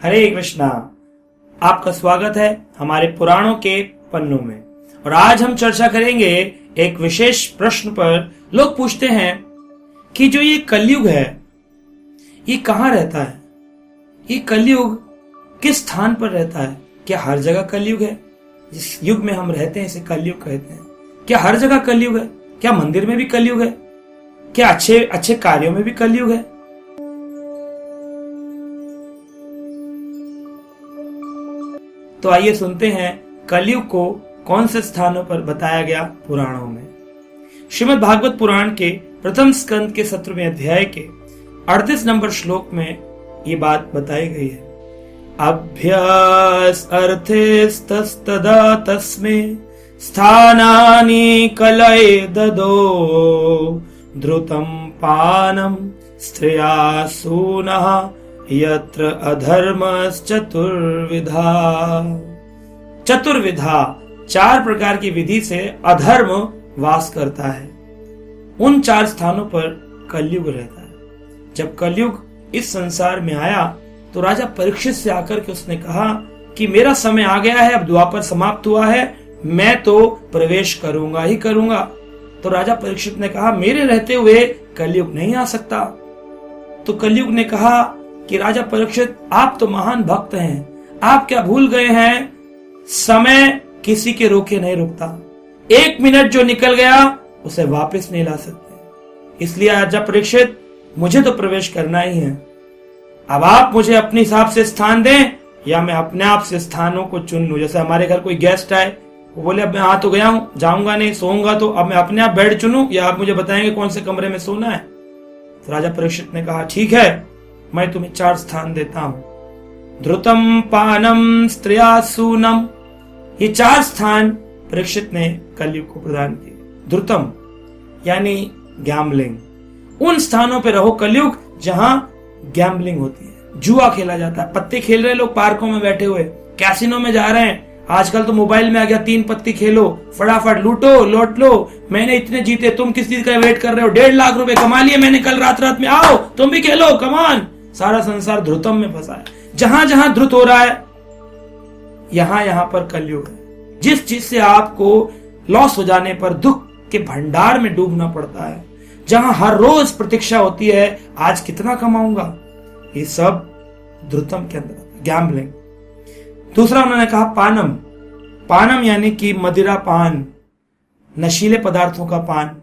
हरे कृष्णा। आपका स्वागत है हमारे पुराणों के पन्नों में। और आज हम चर्चा करेंगे एक विशेष प्रश्न पर। लोग पूछते हैं कि जो ये कलयुग है ये कहाँ रहता है, ये कलयुग किस स्थान पर रहता है। क्या हर जगह कलयुग है? जिस युग में हम रहते हैं इसे कलयुग कहते हैं। क्या हर जगह कलयुग है? क्या मंदिर में भी कलयुग है? क्या अच्छे अच्छे कार्यों में भी कलयुग है? तो आइए सुनते हैं कलयुग को कौन से स्थानों पर बताया गया पुराणों में। श्रीमद् भागवत पुराण के प्रथम स्कंद के 17वें अध्याय के 38 नंबर श्लोक में ये बात बताई गई है। अभ्यास अर्थेस्तदा तस्मे स्थानानि कलये ददो द्रुतं पानम स्त्रिया सूनः यत्र अधर्मश्चतुर्विधा। चतुर्विधा 4 प्रकार की विधि से अधर्म वास करता है। उन 4 स्थानों पर कलयुग रहता है। जब कलयुग इस संसार में आया तो राजा परीक्षित से आकर के उसने कहा कि मेरा समय आ गया है, अब द्वापर समाप्त हुआ है, मैं तो प्रवेश करूंगा ही करूंगा। तो राजा परीक्षित ने कहा मेरे रहते हुए कलयुग नहीं आ सकता। तो कलयुग ने कहा कि राजा परीक्षित आप तो महान भक्त हैं, आप क्या भूल गए हैं समय किसी के रोके नहीं रुकता। 1 मिनट जो निकल गया उसे वापस नहीं ला सकते। इसलिए राजा परीक्षित मुझे तो प्रवेश करना ही है। अब आप मुझे अपने हिसाब से स्थान दें या मैं अपने आप से स्थानों को चुन लूं। जैसे हमारे घर कोई गेस्ट आए, वो बोले अब मैं आ तो गया हूं, जाऊंगा नहीं, सोऊंगा, तो अब मैं अपने आप बेड चुनूं या आप मुझे बताएंगे कौन से कमरे में सोना है। तो राजा परीक्षित ने कहा ठीक है, मैं तुम्हें 4 स्थान देता हूं। ध्रुतम पानम स्त्रिया सूनम, ये 4 स्थान परीक्षित ने कलयुग को प्रदान किए। ध्रुतम यानी गैम्बलिंग, उन स्थानों पे रहो कलयुग जहां गैम्बलिंग होती है, जुआ खेला जाता है। पत्ते खेल रहे लोग पार्कों में बैठे हुए, कैसीनो में जा रहे हैं। आजकल तो मोबाइल में आ गया 3 पत्ती खेलो, फटाफट लूटो लौट लो, मैंने इतने जीते, तुम किस चीज का वेट कर रहे हो, 1.5 लाख रुपए कमा लिए मैंने कल रात में, आओ तुम भी खेलो, कमान। सारा संसार ध्रुतम में फंसा है। जहां जहां ध्रुत हो रहा है यहां पर कलयुग है। जिस चीज से आपको लॉस हो जाने पर दुख के भंडार में डूबना पड़ता है, जहां हर रोज प्रतीक्षा होती है आज कितना कमाऊंगा, ये सब ध्रुतम के अंदर, गैम्बलिंग। दूसरा उन्होंने कहा पानम, पानम यानी कि मदिरा पान, नशीले पदार्थों का पान।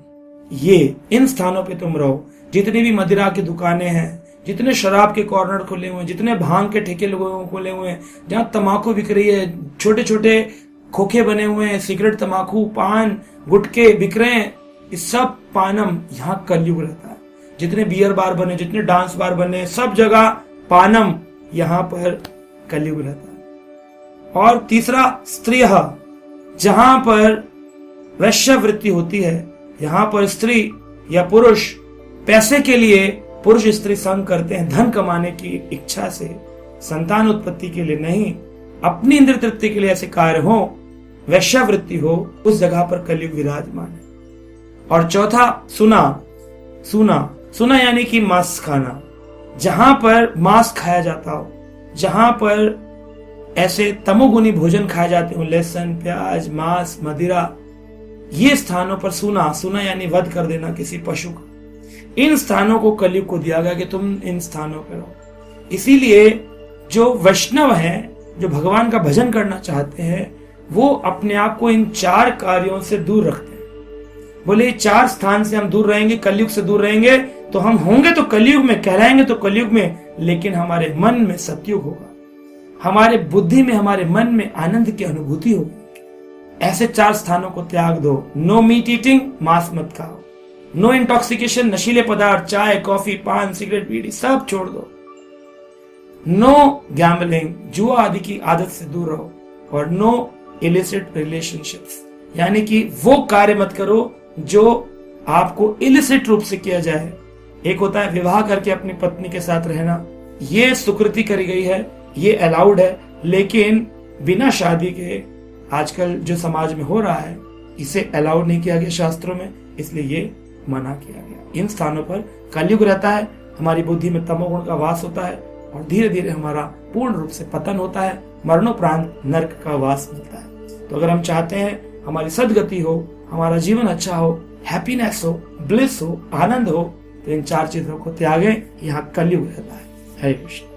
ये इन स्थानों पे तुम रहो। जितनी भी मदिरा की दुकानें हैं, जितने शराब के कॉर्नर खुले हुए हैं, जितने भांग के ठेके लोगों खुले हुए हैं, जहां तंबाकू बिक रही है, छोटे छोटे खोखे बने हुए हैं, सिगरेट, तंबाकू, पान, गुटके बिक रहे हैं, इस सब पानम, यहाँ कलयुग रहता है। जितने बियर बार बने, जितने डांस बार बने, सब जगह पानम, यहाँ पर कलयुग रहता है। और तीसरा स्त्रिय, जहां पर वैश्यवृत्ति होती है, यहां पर स्त्री या पुरुष पैसे के लिए पुरुष स्त्री संग करते हैं, धन कमाने की इच्छा से, संतान उत्पत्ति के लिए नहीं, अपनी इंद्र तृप्ति के लिए ऐसे कार्य हो, वैश्यावृत्ति हो, उस जगह पर कलयुग विराजमान है। और चौथा सुना, सुना, सुना यानी कि मांस खाना, जहां पर मांस खाया जाता हो, जहां पर ऐसे तमोगुनी भोजन खाए जाते हो, लहसुन, प्याज, मांस, मदिरा, ये स्थानों पर सुना, सुना यानी वध कर देना किसी पशु का। इन स्थानों को कलयुग को दिया गया कि तुम इन स्थानों पर रहो। इसीलिए जो वैष्णव हैं, जो भगवान का भजन करना चाहते हैं, वो अपने आप को इन 4 कार्यों से दूर रखते हैं। बोले 4 स्थान से हम दूर रहेंगे, कलयुग से दूर रहेंगे, तो हम होंगे तो कलयुग में, कहलाएंगे तो कलयुग में, लेकिन हमारे मन में सतयुग होगा, हमारे बुद्धि में, हमारे मन में आनंद की अनुभूति होगी। ऐसे 4 स्थानों को त्याग दो। नो मीट ईटिंग, मांस मत खाओ। नो इंटॉक्सिकेशन, नशीले पदार्थ, चाय, कॉफी, पान, सिगरेट, बीड़ी सब छोड़ दो। नो गैम्बलिंग, जुआ आदि की आदत से दूर रहो। और नो इलिसिट रिलेशनशिप्स, यानी कि वो कार्य मत करो जो आपको इलिसिट रूप से किया जाए। एक होता है विवाह करके अपनी पत्नी के साथ रहना, ये स्वीकृति करी गई है, ये अलाउड है, लेकिन बिना शादी के आजकल जो समाज में हो रहा है इसे अलाउड नहीं किया गया शास्त्रों में, इसलिए ये मना किया गया। इन स्थानों पर कलयुग रहता है, हमारी बुद्धि में तमोगुण का वास होता है, और धीरे धीरे हमारा पूर्ण रूप से पतन होता है, मरणोपरांत नरक का वास मिलता है। तो अगर हम चाहते हैं हमारी सदगति हो, हमारा जीवन अच्छा हो, हैप्पीनेस हो, ब्लिस हो, आनंद हो, तो इन 4 चीजों को त्यागें। यहाँ कलयुग रहता है। हरे कृष्ण।